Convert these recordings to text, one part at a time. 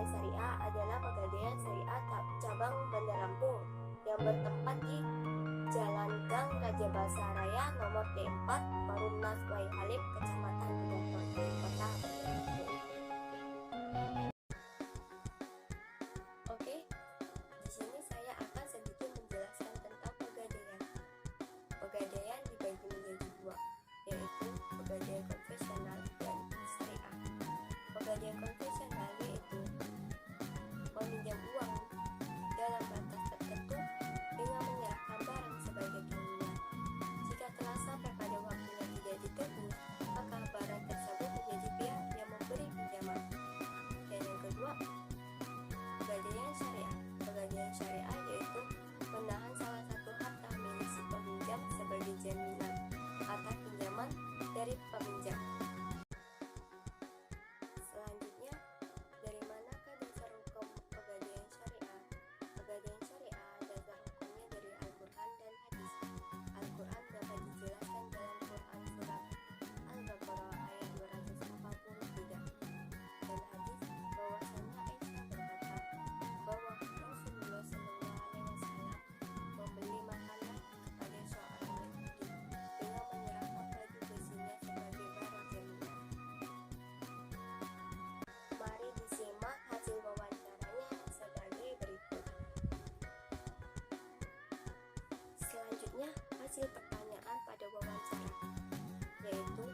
Pegadaian Syariah adalah Pegadaian Syariah cabang Bandar Lampung yang bertempat di Jalan Gang Raja Basa Raya nomor D4 Perumnas Wai Halim, Kecamatan Kedaton, Kota Bandar Lampung. Oke, di sini saya akan sedikit menjelaskan tentang pegadaian. Pegadaian dibagi menjadi dua, yaitu pegadaian konvensional dan syariah. Pegadaian konvensional yaitu meminjam uang dalam batas tertentu dengan menyerahkan barang sebagai jaminan. Jika telah sampai pada waktunya tidak ditebus, maka barang tersebut menjadi pihak yang memberi pinjaman. Dan yang kedua, pegadaian syariah. Pegadaian syariah yaitu menahan salah satu harta milik si peminjam sebagai jaminan atas pinjaman dari peminjam. Selanjutnya, dari manakah dasar hukum pegadaian syariah? Pegadaian syariah dasar hukumnya dari Al-Quran dan hadis. Al-Quran dapat dijelaskan dalam Quran surat Al-Baqarah ayat 243 dan hadis bahwasanya Aisyah berkata bahwa Rasulullah SAW membeli makanan kepada seorang Yahudi dengan menyerahkan baju besinya sebagai barang jaminan. Mari disimak hasil wawancaranya sebagai berikut. Selanjutnya, hasil pertanyaan pada wawancara, yaitu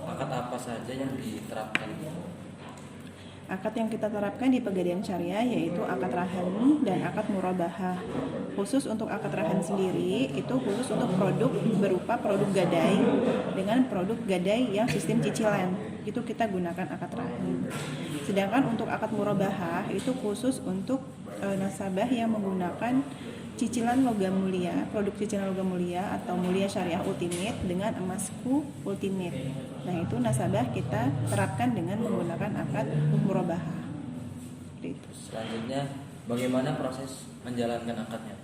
akad apa saja yang diterapkan? Akad yang kita terapkan di pegadaian syariah yaitu akad rahan dan akad murabahah. Khusus untuk akad rahan sendiri itu khusus untuk produk berupa produk gadai dengan produk gadai yang sistem cicilan. Itu kita gunakan akad rahan. Sedangkan untuk akad murabahah itu khusus untuk nasabah yang menggunakan cicilan logam mulia, produk cicilan logam mulia atau mulia syariah ultimate dengan emasku ultimate. Nah, itu nasabah kita terapkan dengan menggunakan akad murabahah. Itu. Selanjutnya, bagaimana proses menjalankan akadnya?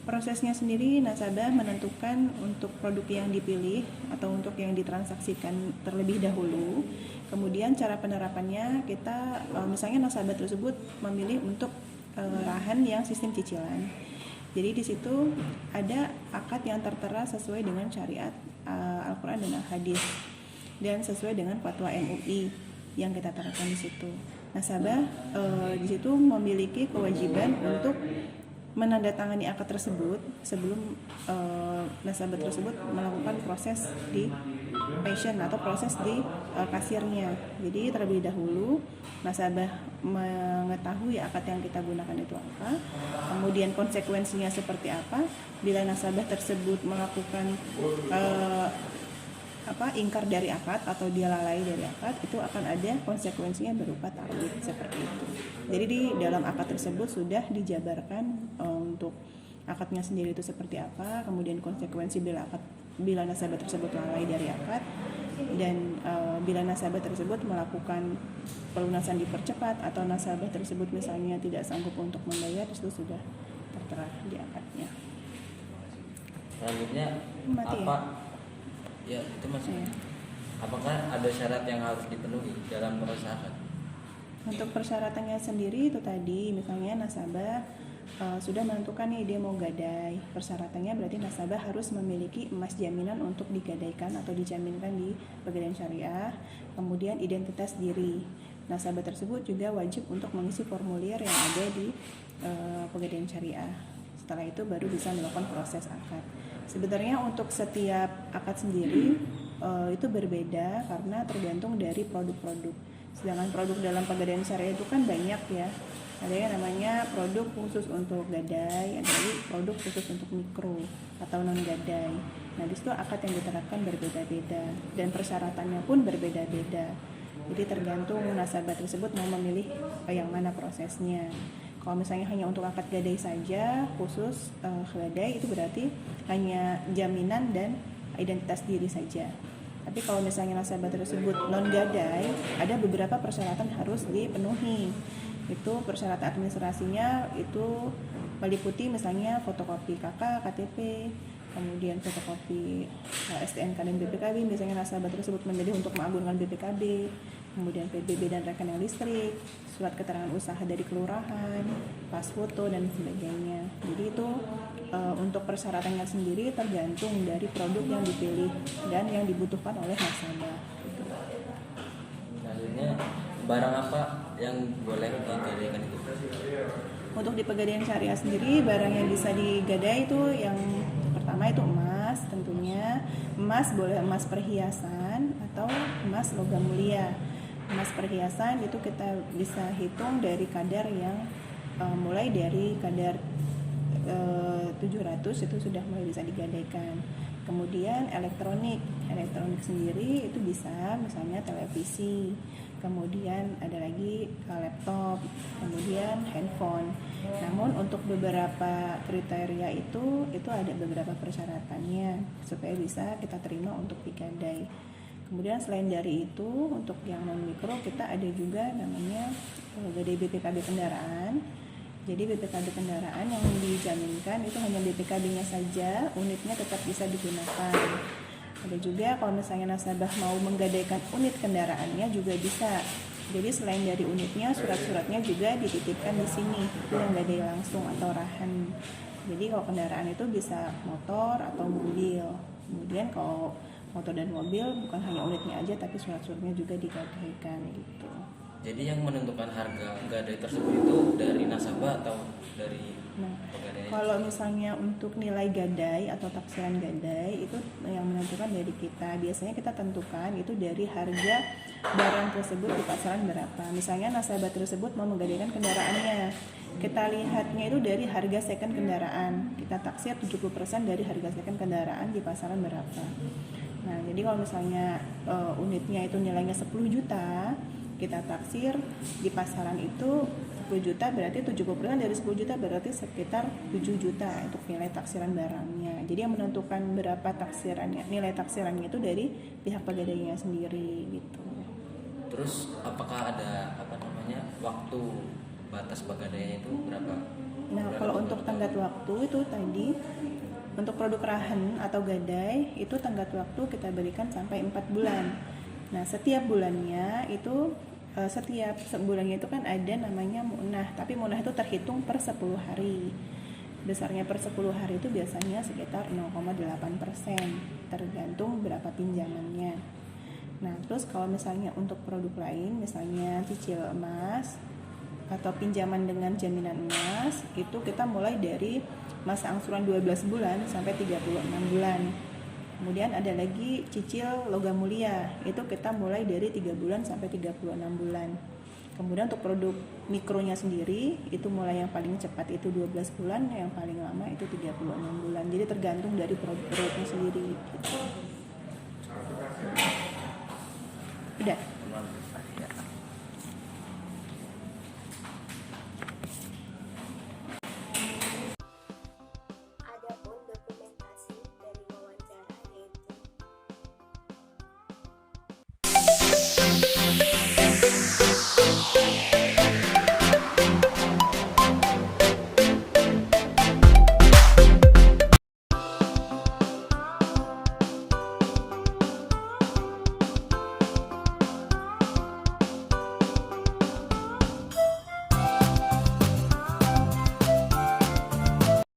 Prosesnya sendiri nasabah menentukan untuk produk yang dipilih atau untuk yang ditransaksikan terlebih dahulu. Kemudian cara penerapannya kita misalnya nasabah tersebut memilih untuk rahan yang sistem cicilan. Jadi di situ ada akad yang tertera sesuai dengan syariat Al-Quran dan Al-Hadis dan sesuai dengan fatwa MUI yang kita terapkan di situ. Nasabah di situ memiliki kewajiban untuk menandatangani akad tersebut sebelum nasabah tersebut melakukan proses di passion atau proses di kasirnya. Jadi terlebih dahulu nasabah mengetahui akad yang kita gunakan itu apa, kemudian konsekuensinya seperti apa bila nasabah tersebut melakukan ingkar dari akad atau dia lalai dari akad, itu akan ada konsekuensinya berupa ta'wid seperti itu. Jadi di dalam akad tersebut sudah dijabarkan untuk akadnya sendiri itu seperti apa, kemudian konsekuensi bila nasabah tersebut lalai dari akad, dan bila nasabah tersebut melakukan pelunasan dipercepat atau nasabah tersebut misalnya tidak sanggup untuk membayar, itu sudah tertera di akadnya. Selanjutnya, Mati apa? Ya, itu masih. Apakah ada syarat yang harus dipenuhi dalam proses akad? Untuk persyaratannya sendiri itu tadi, misalnya nasabah sudah menentukan nih dia mau gadai. Persyaratannya berarti nasabah harus memiliki emas jaminan untuk digadaikan atau dijaminkan di pegadaian syariah. Kemudian identitas diri. Nasabah tersebut juga wajib untuk mengisi formulir yang ada di pegadaian syariah. Setelah itu baru bisa melakukan proses akad. Sebenarnya untuk setiap akad sendiri itu berbeda karena tergantung dari produk-produk. Sedangkan produk dalam pegadaian syariah itu kan banyak ya. Ada yang namanya produk khusus untuk gadai, ada lagi produk khusus untuk mikro atau non gadai. Nah, di situ akad yang diterapkan berbeda-beda dan persyaratannya pun berbeda-beda. Jadi tergantung nasabah tersebut mau memilih yang mana prosesnya. Kalau misalnya hanya untuk akad gadai saja, khusus gadai itu berarti hanya jaminan dan identitas diri saja. Tapi kalau misalnya nasabah tersebut non gadai, ada beberapa persyaratan harus dipenuhi. Itu persyaratan administrasinya itu meliputi misalnya fotokopi KK, KTP, kemudian fotokopi STNK dan BPKB, misalnya nasabah tersebut memilih untuk mengagunkan BPKB, kemudian PBB dan rekening listrik, surat keterangan usaha dari kelurahan, pas foto dan sebagainya. Jadi itu untuk persyaratannya sendiri tergantung dari produk yang dipilih dan yang dibutuhkan oleh nasabah. Gitu. Selanjutnya barang apa yang boleh digadaikan itu? Untuk di Pegadaian Syariah sendiri, barang yang bisa digadai itu yang pertama itu emas, tentunya emas boleh emas perhiasan atau emas logam mulia. Emas perhiasan itu kita bisa hitung dari kadar yang mulai dari kadar 700 itu sudah mulai bisa digadaikan. Kemudian elektronik sendiri itu bisa misalnya televisi, kemudian ada lagi laptop, kemudian handphone. Namun untuk beberapa kriteria itu ada beberapa persyaratannya supaya bisa kita terima untuk digadai. Kemudian selain dari itu untuk yang non mikro kita ada juga namanya gadai BPKB kendaraan. Jadi BPKB kendaraan yang dijaminkan itu hanya BPKB-nya saja, unitnya tetap bisa digunakan. Ada juga kalau misalnya nasabah mau menggadaikan unit kendaraannya juga bisa. Jadi selain dari unitnya, surat-suratnya juga dititipkan di sini, itu yang gadai langsung atau rahan. Jadi kalau kendaraan itu bisa motor atau mobil. Kemudian kalau motor dan mobil bukan hanya unitnya aja, tapi surat-suratnya juga digadaikan gitu. Jadi yang menentukan harga gadai tersebut itu dari nasabah atau dari pegadaian? Kalau misalnya untuk nilai gadai atau taksiran gadai itu yang menentukan dari kita. Biasanya kita tentukan itu dari harga barang tersebut di pasaran berapa. Misalnya nasabah tersebut mau menggadaikan kendaraannya. Kita lihatnya itu dari harga second kendaraan. Kita taksir 70% dari harga second kendaraan di pasaran berapa. Nah, jadi kalau misalnya unitnya itu nilainya 10 juta, kita taksir di pasaran itu 10 juta, berarti 70% dari 10 juta berarti sekitar 7 juta untuk nilai taksiran barangnya. Jadi yang menentukan berapa taksirannya, nilai taksirannya itu dari pihak pegadaiannya sendiri gitu. Terus apakah ada waktu batas pegadaiannya itu berapa? Nah, kalau untuk tenggat waktu itu tadi untuk produk rahan atau gadai itu tenggat waktu kita berikan sampai 4 bulan. Nah, setiap bulannya itu setiap sebulannya itu kan ada namanya munah, tapi munah itu terhitung per 10 hari. Besarnya per 10 hari itu biasanya sekitar 0,8%, tergantung berapa pinjamannya. Nah, terus kalau misalnya untuk produk lain, misalnya cicil emas atau pinjaman dengan jaminan emas, itu kita mulai dari masa angsuran 12 bulan sampai 36 bulan. Kemudian ada lagi cicil logam mulia, itu kita mulai dari 3 bulan sampai 36 bulan. Kemudian untuk produk mikronya sendiri, itu mulai yang paling cepat itu 12 bulan, yang paling lama itu 36 bulan. Jadi tergantung dari produknya sendiri gitu. Udah.